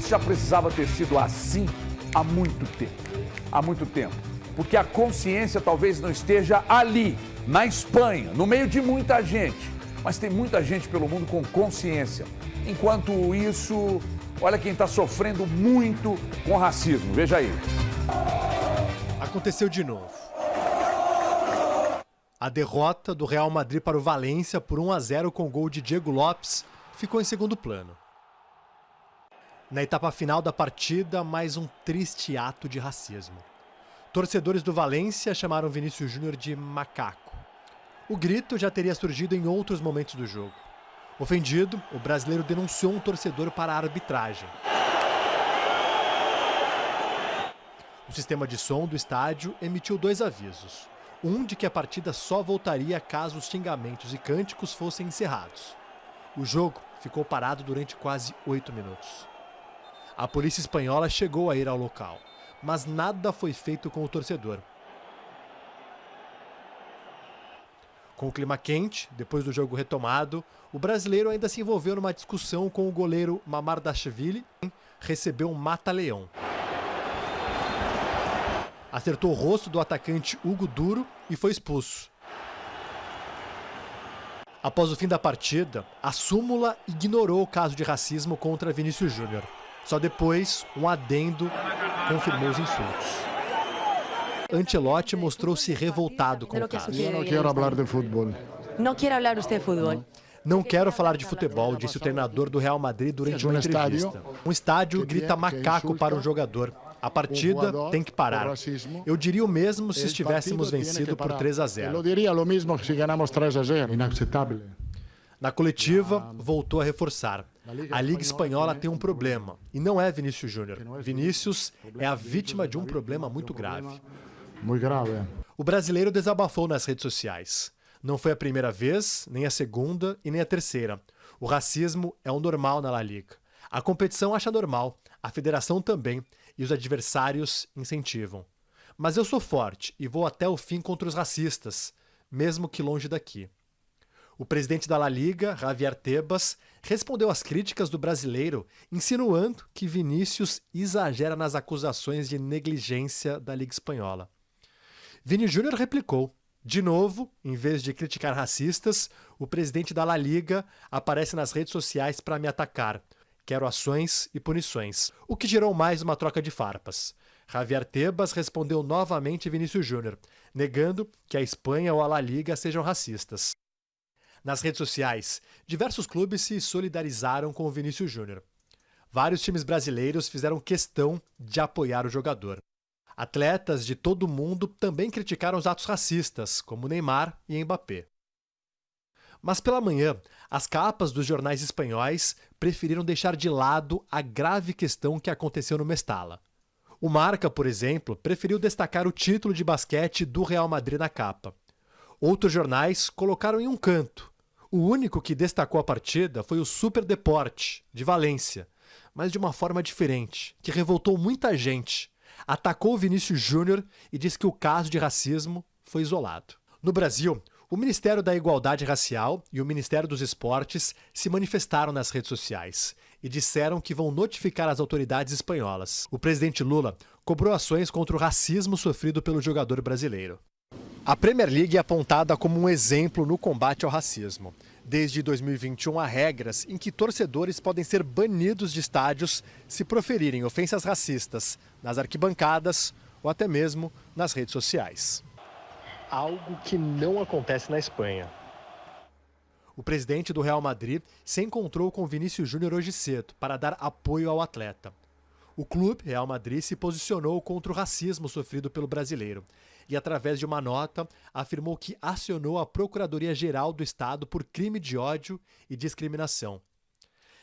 isso já precisava ter sido assim há muito tempo. Há muito tempo. Porque a consciência talvez não esteja ali, na Espanha, no meio de muita gente. Mas tem muita gente pelo mundo com consciência. Enquanto isso, olha quem está sofrendo muito com racismo. Veja aí. Aconteceu de novo. A derrota do Real Madrid para o Valência por 1-0 com gol de Diego Lopes ficou em segundo plano. Na etapa final da partida, mais um triste ato de racismo. Torcedores do Valência chamaram Vinícius Júnior de macaco. O grito já teria surgido em outros momentos do jogo. Ofendido, o brasileiro denunciou um torcedor para a arbitragem. O sistema de som do estádio emitiu 2 avisos. Um de que a partida só voltaria caso os xingamentos e cânticos fossem encerrados. O jogo ficou parado durante quase 8 minutos. A polícia espanhola chegou a ir ao local, mas nada foi feito com o torcedor. Com o clima quente, depois do jogo retomado, o brasileiro ainda se envolveu numa discussão com o goleiro Mamardashvili, que recebeu um mata-leão. Acertou o rosto do atacante Hugo Duro e foi expulso. Após o fim da partida, a súmula ignorou o caso de racismo contra Vinícius Júnior. Só depois, um adendo confirmou os insultos. Ancelotti mostrou-se revoltado com o caso. Eu não quero falar de futebol. Não quer falar você de futebol? Não quero falar de futebol, disse o treinador do Real Madrid durante uma entrevista. Um estádio grita macaco para um jogador. A partida tem que parar. Eu diria o mesmo se estivéssemos vencido por 3-0. Eu diria o mesmo se ganhamos 3-0. Inaceitável. Na coletiva, voltou a reforçar. A Liga Espanhola tem um problema, e não é Vinícius Júnior. Vinícius é a vítima de um problema muito grave. Muito grave. O brasileiro desabafou nas redes sociais. Não foi a primeira vez, nem a segunda e nem a terceira. O racismo é o normal na La Liga. A competição acha normal, a federação também, e os adversários incentivam. Mas eu sou forte e vou até o fim contra os racistas, mesmo que longe daqui. O presidente da La Liga, Javier Tebas, respondeu às críticas do brasileiro, insinuando que Vinícius exagera nas acusações de negligência da Liga Espanhola. Vini Júnior replicou. De novo, em vez de criticar racistas, o presidente da La Liga aparece nas redes sociais para me atacar. Quero ações e punições, o que gerou mais uma troca de farpas. Javier Tebas respondeu novamente Vinícius Júnior, negando que a Espanha ou a La Liga sejam racistas. Nas redes sociais, diversos clubes se solidarizaram com o Vinícius Júnior. Vários times brasileiros fizeram questão de apoiar o jogador. Atletas de todo o mundo também criticaram os atos racistas, como Neymar e Mbappé. Mas pela manhã, as capas dos jornais espanhóis preferiram deixar de lado a grave questão que aconteceu no Mestalla. O Marca, por exemplo, preferiu destacar o título de basquete do Real Madrid na capa. Outros jornais colocaram em um canto. O único que destacou a partida foi o Super Deporte, de Valência, mas de uma forma diferente, que revoltou muita gente. Atacou o Vinícius Júnior e disse que o caso de racismo foi isolado. No Brasil, o Ministério da Igualdade Racial e o Ministério dos Esportes se manifestaram nas redes sociais e disseram que vão notificar as autoridades espanholas. O presidente Lula cobrou ações contra o racismo sofrido pelo jogador brasileiro. A Premier League é apontada como um exemplo no combate ao racismo. Desde 2021 há regras em que torcedores podem ser banidos de estádios se proferirem ofensas racistas nas arquibancadas ou até mesmo nas redes sociais. Algo que não acontece na Espanha. O presidente do Real Madrid se encontrou com Vinícius Júnior hoje cedo para dar apoio ao atleta. O clube Real Madrid se posicionou contra o racismo sofrido pelo brasileiro e, através de uma nota, afirmou que acionou a Procuradoria-Geral do Estado por crime de ódio e discriminação.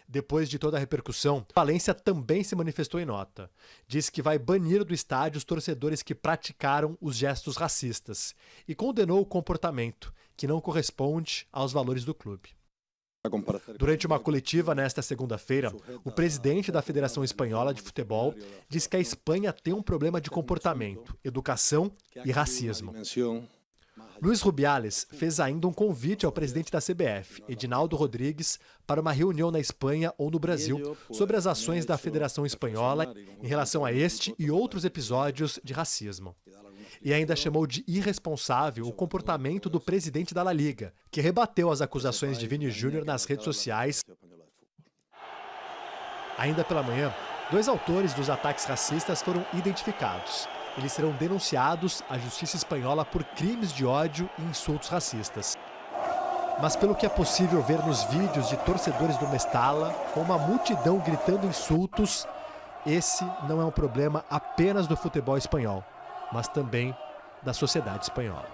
Depois de toda a repercussão, Valência também se manifestou em nota. Disse que vai banir do estádio os torcedores que praticaram os gestos racistas e condenou o comportamento, que não corresponde aos valores do clube. Durante uma coletiva nesta segunda-feira, o presidente da Federação Espanhola de Futebol disse que a Espanha tem um problema de comportamento, educação e racismo. Luiz Rubiales fez ainda um convite ao presidente da CBF, Edinaldo Rodrigues, para uma reunião na Espanha ou no Brasil sobre as ações da Federação Espanhola em relação a este e outros episódios de racismo. E ainda chamou de irresponsável o comportamento do presidente da La Liga, que rebateu as acusações de Vini Júnior nas redes sociais. Ainda pela manhã, 2 autores dos ataques racistas foram identificados. Eles serão denunciados à justiça espanhola por crimes de ódio e insultos racistas. Mas pelo que é possível ver nos vídeos de torcedores do Mestalla, com uma multidão gritando insultos, esse não é um problema apenas do futebol espanhol, mas também da sociedade espanhola.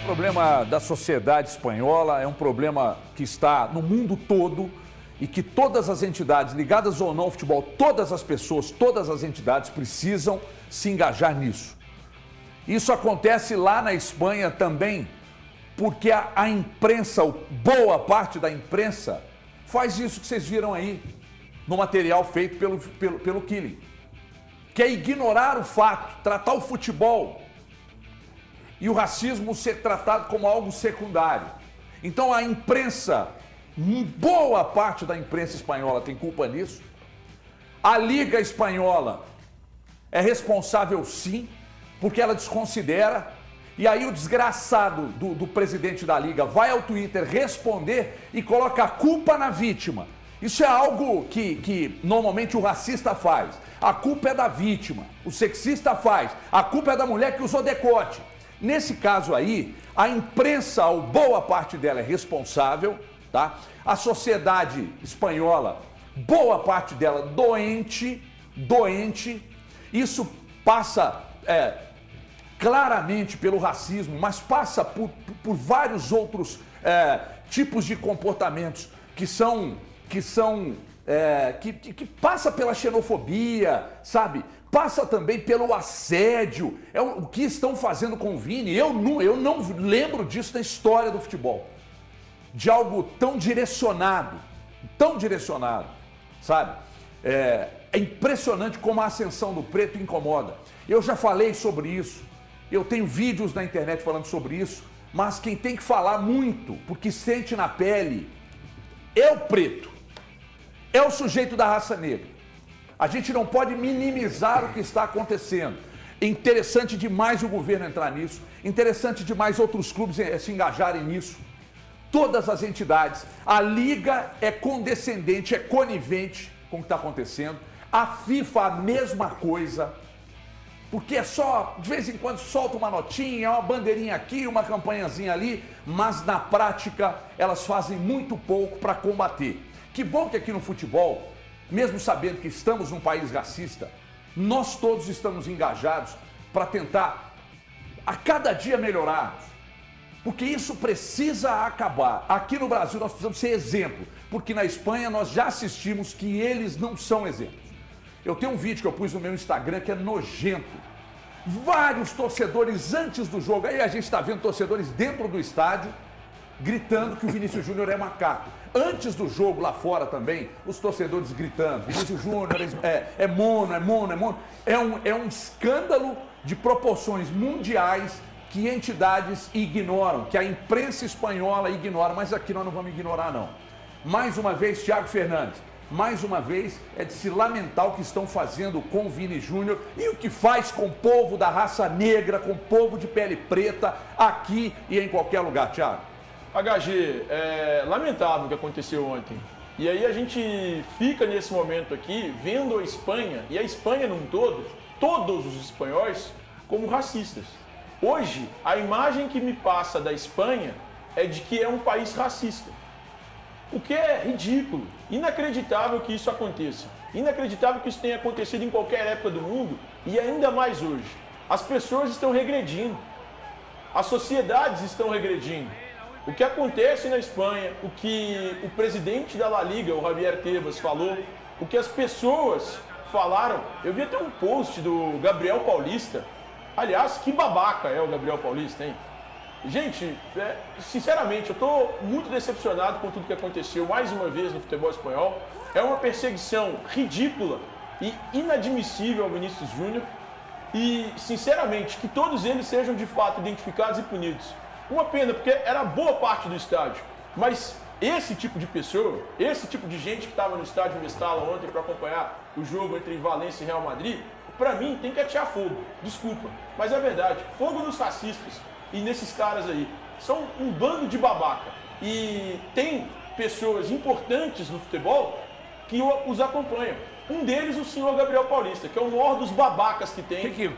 O problema da sociedade espanhola é um problema que está no mundo todo e que todas as entidades, ligadas ou não ao futebol, todas as pessoas, todas as entidades precisam se engajar nisso. Isso acontece lá na Espanha também, porque a imprensa, boa parte da imprensa, faz isso que vocês viram aí no material feito pelo Killing, que é ignorar o fato, tratar o futebol e o racismo ser tratado como algo secundário. Então a imprensa, boa parte da imprensa espanhola tem culpa nisso. A Liga Espanhola é responsável sim, porque ela desconsidera. E aí o desgraçado do presidente da Liga vai ao Twitter responder e coloca a culpa na vítima. Isso é algo que normalmente o racista faz. A culpa é da vítima. O sexista faz. A culpa é da mulher que usou decote. Nesse caso aí, a imprensa, ou boa parte dela, é responsável, tá? A sociedade espanhola, boa parte dela, doente. Isso passa claramente pelo racismo, mas passa por vários outros tipos de comportamentos que passa pela xenofobia, sabe? Passa também pelo assédio. É o que estão fazendo com o Vini. Eu não lembro disso na história do futebol. De algo tão direcionado, sabe? É impressionante como a ascensão do preto incomoda. Eu já falei sobre isso. Eu tenho vídeos na internet falando sobre isso. Mas quem tem que falar muito, porque sente na pele, é o preto. É o sujeito da raça negra. A gente não pode minimizar o que está acontecendo. É interessante demais o governo entrar nisso. Interessante demais outros clubes se engajarem nisso. Todas as entidades. A Liga é condescendente, é conivente com o que está acontecendo. A FIFA, a mesma coisa. Porque é só, de vez em quando, solta uma notinha, uma bandeirinha aqui, uma campanhazinha ali, mas na prática elas fazem muito pouco para combater. Que bom que aqui no futebol, mesmo sabendo que estamos num país racista, nós todos estamos engajados para tentar a cada dia melhorarmos. Porque isso precisa acabar. Aqui no Brasil nós precisamos ser exemplo, porque na Espanha nós já assistimos que eles não são exemplos. Eu tenho um vídeo que eu pus no meu Instagram que é nojento. Vários torcedores antes do jogo, aí a gente está vendo torcedores dentro do estádio gritando que o Vinícius Júnior é macaco. Antes do jogo, lá fora também, os torcedores gritando, Vinícius Júnior é mono. É um escândalo de proporções mundiais que entidades ignoram, que a imprensa espanhola ignora, mas aqui nós não vamos ignorar não. Mais uma vez, Thiago Fernandes, mais uma vez é de se lamentar o que estão fazendo com o Vini Júnior e o que faz com o povo da raça negra, com o povo de pele preta, aqui e em qualquer lugar, Thiago. HG, é lamentável o que aconteceu ontem. E aí a gente fica nesse momento aqui vendo a Espanha, e a Espanha num todo, todos os espanhóis, como racistas. Hoje, a imagem que me passa da Espanha é de que é um país racista. O que é ridículo, inacreditável que isso aconteça. Inacreditável que isso tenha acontecido em qualquer época do mundo e ainda mais hoje. As pessoas estão regredindo, as sociedades estão regredindo. O que acontece na Espanha, o que o presidente da La Liga, o Javier Tebas, falou, o que as pessoas falaram. Eu vi até um post do Gabriel Paulista. Aliás, que babaca é o Gabriel Paulista, hein? Gente, sinceramente, eu estou muito decepcionado com tudo que aconteceu mais uma vez no futebol espanhol. É uma perseguição ridícula e inadmissível ao Vinícius Júnior. e, sinceramente, que todos eles sejam de fato identificados e punidos. Uma pena, porque era boa parte do estádio, mas esse tipo de pessoa, esse tipo de gente que estava no estádio Mestala ontem para acompanhar o jogo entre Valência e Real Madrid, para mim tem que atear fogo, desculpa, mas é verdade, fogo nos racistas e nesses caras aí. São um bando de babaca e tem pessoas importantes no futebol que os acompanham. Um deles, o senhor Gabriel Paulista, que é o maior dos babacas que tem. O que o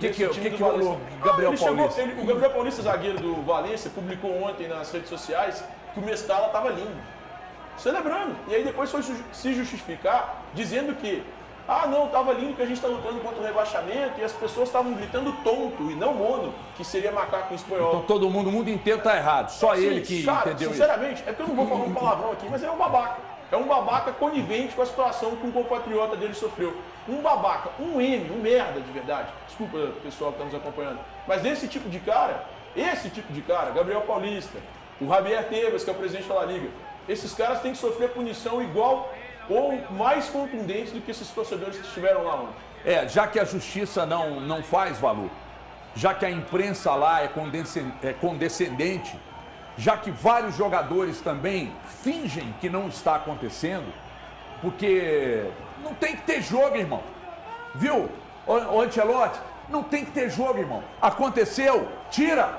Gabriel Paulista? O Gabriel Paulista, zagueiro do Valência, publicou ontem nas redes sociais que o Mestala estava lindo. Celebrando. E aí depois foi se justificar, dizendo que não, estava lindo que a gente está lutando contra o rebaixamento e as pessoas estavam gritando tonto e não mono, que seria macaco em espanhol. Então todo mundo, o mundo inteiro está errado. Só Sim, ele que cara, entendeu sinceramente, é que eu não vou falar um palavrão aqui, mas é um babaca. É um babaca conivente com a situação que um compatriota dele sofreu. Um babaca, um merda de verdade. Desculpa, pessoal que está nos acompanhando. Mas esse tipo de cara, Gabriel Paulista, o Javier Tebas, que é o presidente da La Liga, esses caras têm que sofrer punição igual ou mais contundente do que esses torcedores que estiveram lá ontem. Já que a justiça não faz valor, já que a imprensa lá é condescendente, já que vários jogadores também fingem que não está acontecendo, porque não tem que ter jogo, irmão. Viu, ô Ancelotti? Não tem que ter jogo, irmão. Aconteceu, tira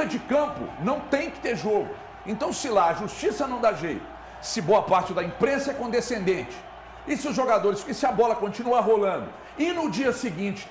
de campo, não tem que ter jogo. Então, se lá a justiça não dá jeito, se boa parte da imprensa é condescendente, e se os jogadores, e se a bola continua rolando, e no dia seguinte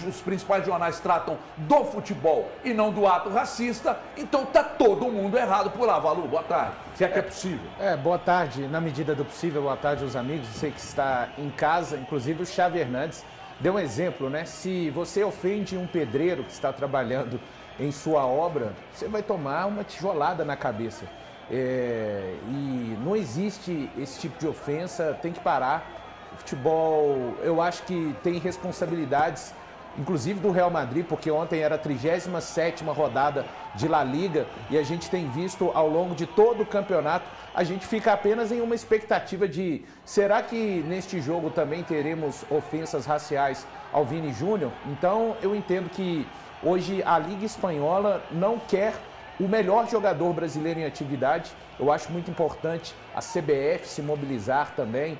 os principais jornais tratam do futebol e não do ato racista, então tá todo mundo errado por lá. Valu, boa tarde, se é que é possível. Boa tarde, na medida do possível, boa tarde aos amigos, você que está em casa, inclusive o Xavi Hernandes deu um exemplo, né? Se você ofende um pedreiro que está trabalhando em sua obra, você vai tomar uma tijolada na cabeça. E não existe esse tipo de ofensa, tem que parar. O futebol, eu acho que tem responsabilidades, inclusive do Real Madrid, porque ontem era a 37ª rodada de La Liga e a gente tem visto ao longo de todo o campeonato, a gente fica apenas em uma expectativa de, será que neste jogo também teremos ofensas raciais ao Vini Júnior? Então eu entendo que hoje a Liga Espanhola não quer o melhor jogador brasileiro em atividade. Eu acho muito importante a CBF se mobilizar também,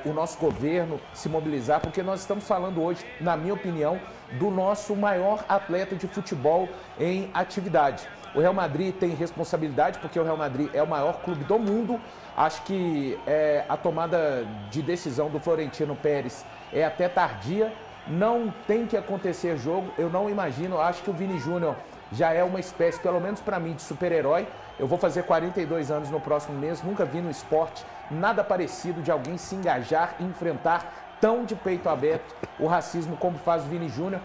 o nosso governo se mobilizar, porque nós estamos falando hoje, na minha opinião, do nosso maior atleta de futebol em atividade. O Real Madrid tem responsabilidade, porque o Real Madrid é o maior clube do mundo. Acho que a tomada de decisão do Florentino Pérez é até tardia. Não tem que acontecer jogo, eu não imagino, acho que o Vini Júnior já é uma espécie, pelo menos para mim, de super-herói. Eu vou fazer 42 anos no próximo mês, nunca vi no esporte nada parecido de alguém se engajar e enfrentar tão de peito aberto o racismo como faz o Vini Júnior,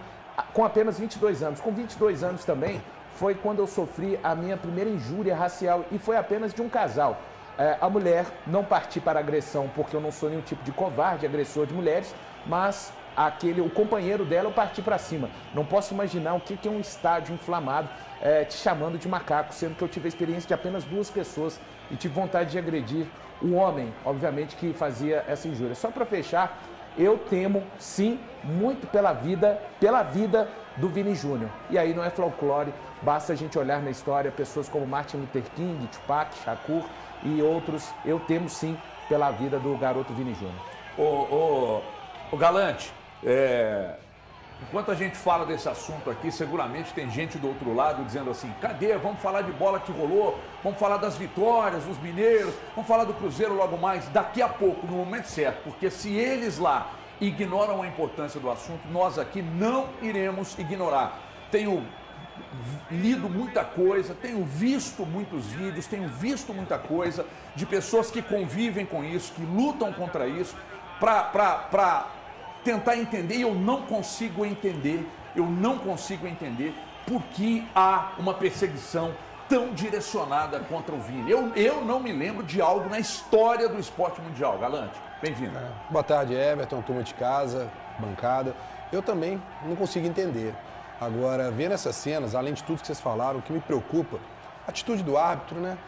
com apenas 22 anos. Com 22 anos também foi quando eu sofri a minha primeira injúria racial e foi apenas de um casal. A mulher não partir para a agressão porque eu não sou nenhum tipo de covarde, agressor de mulheres, mas o companheiro dela eu parti para cima. Não posso imaginar o que é um estádio inflamado te chamando de macaco, sendo que eu tive a experiência de apenas 2 pessoas e tive vontade de agredir o homem, obviamente, que fazia essa injúria. Só para fechar, eu temo, sim, muito pela vida do Vini Júnior. E aí não é folclore, basta a gente olhar na história pessoas como Martin Luther King, Tupac, Shakur e outros. Eu temo, sim, pela vida do garoto Vini Júnior. Ô Galante, enquanto a gente fala desse assunto aqui, seguramente tem gente do outro lado dizendo assim, cadê? Vamos falar de bola que rolou, vamos falar das vitórias, dos mineiros, vamos falar do Cruzeiro logo mais, daqui a pouco, no momento certo, porque se eles lá ignoram a importância do assunto, nós aqui não iremos ignorar. Tenho lido muita coisa, tenho visto muitos vídeos, tenho visto muita coisa de pessoas que convivem com isso, que lutam contra isso, para tentar entender, e eu não consigo entender por que há uma perseguição tão direcionada contra o Vini. Eu não me lembro de algo na história do esporte mundial. Galante, bem-vindo. Boa tarde, Everton, turma de casa, bancada. Eu também não consigo entender. Agora, vendo essas cenas, além de tudo que vocês falaram, o que me preocupa, a atitude do árbitro, né?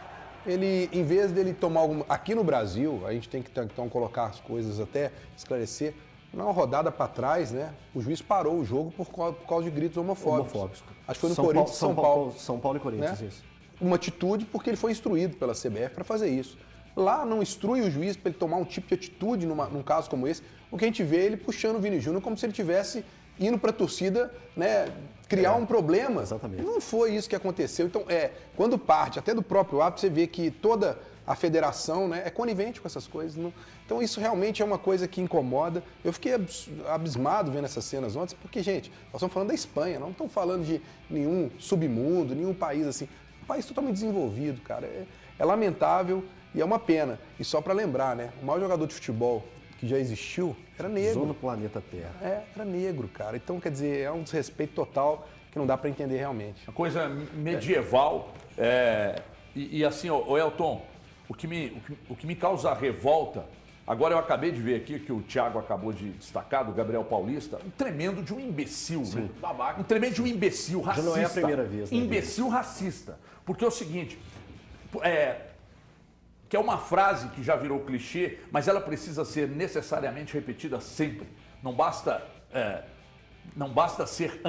Ele, em vez dele tomar alguma... Aqui no Brasil, a gente tem que então colocar as coisas até esclarecer, na rodada para trás, né, o juiz parou o jogo por causa de gritos homofóbicos. Acho que foi no Corinthians e São Paulo. São Paulo e Corinthians, né? isso. Uma atitude porque ele foi instruído pela CBF para fazer isso. Lá não instrui o juiz para ele tomar um tipo de atitude num caso como esse. O que a gente vê é ele puxando o Vini Júnior como se ele tivesse indo para a torcida, né, criar um problema. Exatamente. Não foi isso que aconteceu. Então, quando parte até do próprio árbitro, você vê que toda a federação, né, é conivente com essas coisas. Não... Então, isso realmente é uma coisa que incomoda. Eu fiquei abismado vendo essas cenas ontem, porque, gente, nós estamos falando da Espanha, não estamos falando de nenhum submundo, nenhum país assim. Um país totalmente desenvolvido, cara. É lamentável e é uma pena. E só para lembrar, né, o maior jogador de futebol que já existiu era negro. Pisou no planeta Terra. Era negro, cara. Então, quer dizer, é um desrespeito total que não dá para entender realmente. Uma coisa medieval. E assim, o Elton, o que me causa revolta, agora eu acabei de ver aqui que o Thiago acabou de destacar, do Gabriel Paulista, um tremendo de um imbecil, né? Babaca. Um tremendo de um imbecil racista. Já não é a primeira vez, né? Imbecil racista. Porque é o seguinte, que é uma frase que já virou clichê, mas ela precisa ser necessariamente repetida sempre. Não basta ser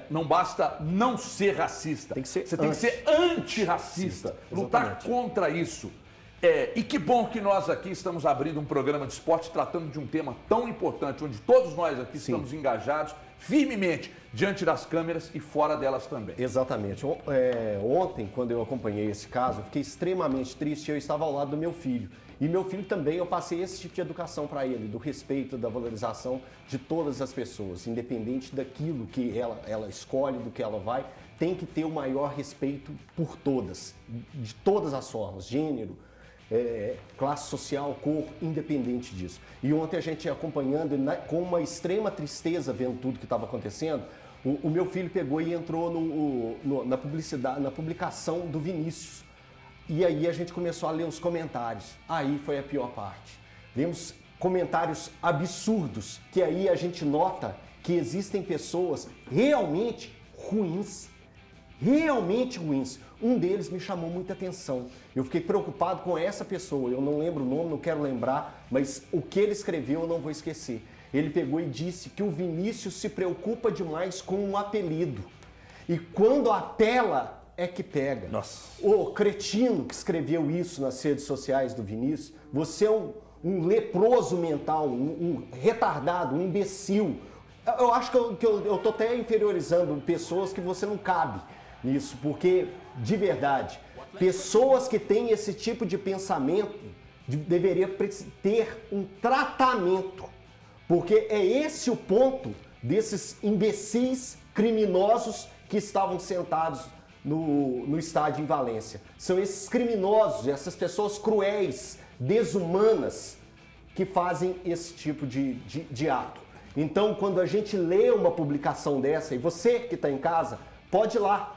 não basta não ser racista. Tem que ser Você tem que ser antirracista, lutar contra isso. E que bom que nós aqui estamos abrindo um programa de esporte tratando de um tema tão importante, onde todos nós aqui estamos engajados firmemente diante das câmeras e fora delas também. Exatamente. Ontem, quando eu acompanhei esse caso, eu fiquei extremamente triste. Eu estava ao lado do meu filho. E meu filho também, eu passei esse tipo de educação para ele, do respeito, da valorização de todas as pessoas, independente daquilo que ela escolhe, do que ela vai, tem que ter o maior respeito por todas, de todas as formas, gênero, classe social, cor, independente disso. E ontem a gente acompanhando, com uma extrema tristeza vendo tudo que estava acontecendo, o meu filho pegou e entrou na publicação do Vinícius. E aí a gente começou a ler os comentários. Aí foi a pior parte. Lemos comentários absurdos, que aí a gente nota que existem pessoas realmente ruins. Realmente ruins. Um deles me chamou muita atenção. Eu fiquei preocupado com essa pessoa. Eu não lembro o nome, não quero lembrar, mas o que ele escreveu eu não vou esquecer. Ele pegou e disse que o Vinícius se preocupa demais com um apelido. E quando apela, é que pega. Nossa. O cretino que escreveu isso nas redes sociais do Vinícius, você é um leproso mental, um retardado, um imbecil. Eu acho que eu tô até inferiorizando pessoas que você não cabe nisso, porque, de verdade, pessoas que têm esse tipo de pensamento deveriam ter um tratamento, porque é esse o ponto desses imbecis criminosos que estavam sentados no estádio em Valência. São esses criminosos, essas pessoas cruéis, desumanas, que fazem esse tipo de ato. Então, quando a gente lê uma publicação dessa, e você que está em casa, pode ir lá,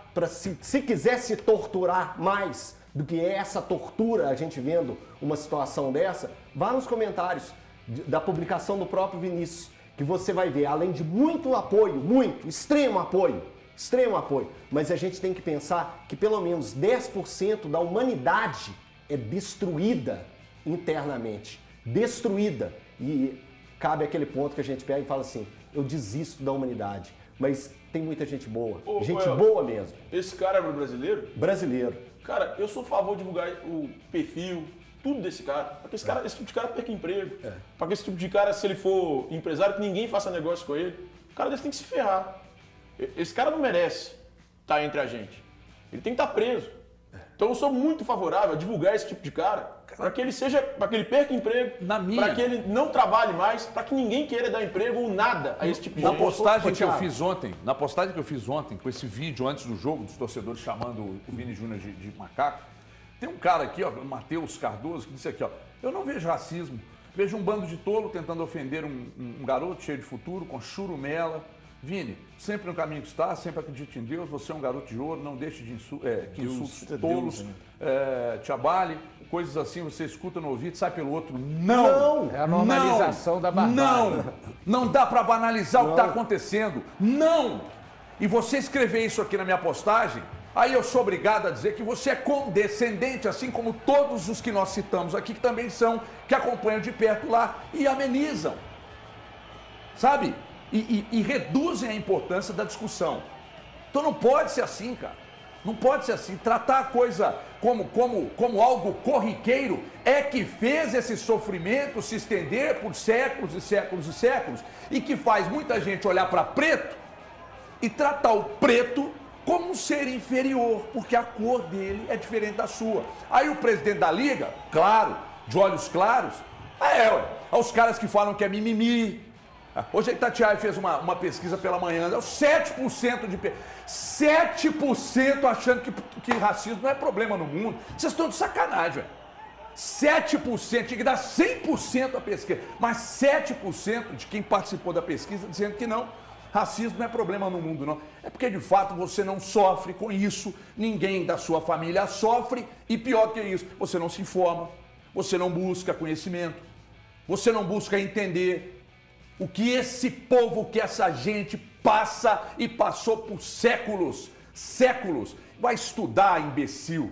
se quiser se torturar mais do que essa tortura, a gente vendo uma situação dessa, vá nos comentários da publicação do próprio Vinícius, que você vai ver, além de muito apoio, extremo apoio, mas a gente tem que pensar que pelo menos 10% da humanidade é destruída internamente, destruída. E cabe aquele ponto que a gente pega e fala assim, eu desisto da humanidade, mas tem muita gente boa, boa mesmo. Esse cara é brasileiro? Brasileiro. Cara, eu sou a favor de divulgar o perfil, tudo desse cara, para que esse tipo de cara perca emprego, para que esse tipo de cara, se ele for empresário, que ninguém faça negócio com ele, o cara desse tem que se ferrar. Esse cara não merece estar entre a gente. Ele tem que estar preso. Então eu sou muito favorável a divulgar esse tipo de cara, para que ele perca emprego, para que ele não trabalhe mais, para que ninguém queira dar emprego ou nada a esse tipo de Na gente. postagem que eu fiz ontem, com esse vídeo antes do jogo, dos torcedores chamando o Vini Júnior de macaco, tem um cara aqui, ó, o Matheus Cardoso, que disse aqui, ó, eu não vejo racismo, vejo um bando de tolo tentando ofender um garoto cheio de futuro, com churumela. Vini, sempre no caminho que está, sempre acredite em Deus, você é um garoto de ouro, não deixe que insultos tolos te abale, coisas assim, você escuta no ouvido, sai pelo outro. Não! É a normalização da barbárie. Não dá para banalizar o que está acontecendo. Não! E você escrever isso aqui na minha postagem, aí eu sou obrigado a dizer que você é condescendente, assim como todos os que nós citamos aqui, que também são, que acompanham de perto lá e amenizam. sabe? E reduzem a importância da discussão. Então não pode ser assim, cara. Não pode ser assim. Tratar a coisa como algo corriqueiro é que fez esse sofrimento se estender por séculos e séculos e séculos e que faz muita gente olhar para preto e tratar o preto como um ser inferior, porque a cor dele é diferente da sua. Aí o presidente da Liga, claro, de olhos claros, os caras que falam que é mimimi. Hoje a Itatiaia fez uma pesquisa pela manhã, 7% de 7% achando que racismo não é problema no mundo. Vocês estão de sacanagem, velho. 7%, tinha que dar 100% a pesquisa, mas 7% de quem participou da pesquisa dizendo que não, racismo não é problema no mundo, não. É porque de fato você não sofre com isso, ninguém da sua família sofre e pior do que isso, você não se informa, você não busca conhecimento, você não busca entender o que esse povo, que essa gente passa e passou por séculos. Vai estudar, imbecil.